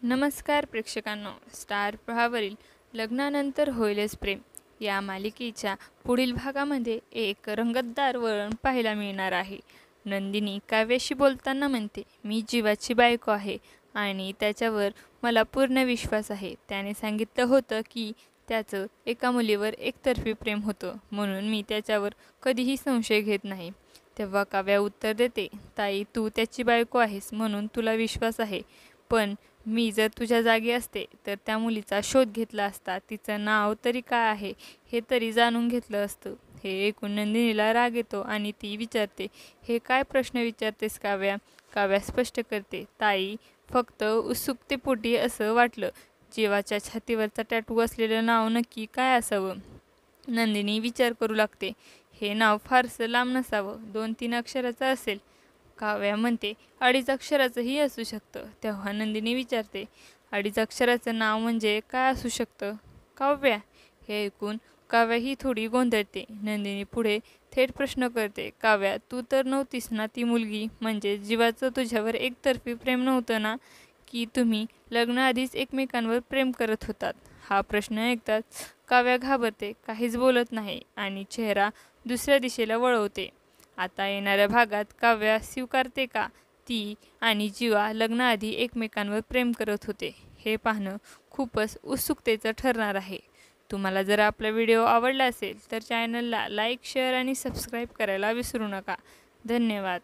नमस्कार प्रेक्षकांनो, स्टार प्रवाहावरील लग्नानंतर होईलच प्रेम या मालिकेच्या पुढील भागामध्ये एक रंगतदार वळण पाहायला मिळणार आहे. नंदिनी काव्याशी बोलताना म्हणते, मी जीवाची बायको आहे आणि त्याच्यावर मला पूर्ण विश्वास आहे. त्याने सांगितलं होतं की त्याचं एका मुलीवर एकतर्फी प्रेम होतं, म्हणून मी त्याच्यावर कधीही संशय घेत नाही. तेव्हा काव्या उत्तर देते, ताई, तू त्याची बायको आहेस म्हणून तुला विश्वास आहे, पण मी जर तुझ्या जागी असते तर त्या मुलीचा शोध घेतला असता. तिचं नाव तरी काय आहे हे तरी जाणून घेतलं असतं. हे ऐकून नंदिनीला राग येतो आणि ती विचारते, हे काय प्रश्न विचारतेस काव्या? काव्या स्पष्ट करते, ताई, फक्त उत्सुकतेपोटी असं वाटलं. जीवाच्या छातीवरचा टॅटू असलेलं नाव नक्की काय असावं? नंदिनी विचार करू लागते. हे नाव फारसं लांब नसावं, 2-3 अक्षराचं असेल. काव्या म्हणते, 2.5 अक्षराचंही असू शकतं. तेव्हा नंदिनी विचारते, 2.5 अक्षराचं नाव म्हणजे काय असू शकतं? काव्या. हे ऐकून काव्या ही थोडी गोंधळते. नंदिनी पुढे थेट प्रश्न करते, काव्या, तू तर नव्हतीस ना ती मुलगी? म्हणजे जीवाचं तुझ्यावर एकतर्फी प्रेम नव्हतं ना, की तुम्ही लग्नाआधीच एकमेकांवर प्रेम करत होतात? हा प्रश्न ऐकताच काव्या घाबरते, काहीच बोलत नाही आणि चेहरा दुसऱ्या दिशेला वळवते. आता येणाऱ्या भागात काव्या स्वीकारते का ती आणि जीवा लग्नाआधी एकमेकांवर प्रेम करत होते, हे पाहणं खूपच उत्सुकतेचं ठरणार आहे. तुम्हाला जर आपला व्हिडिओ आवडला असेल तर चॅनलला लाईक, शेअर आणि सबस्क्राईब करायला विसरू नका. धन्यवाद.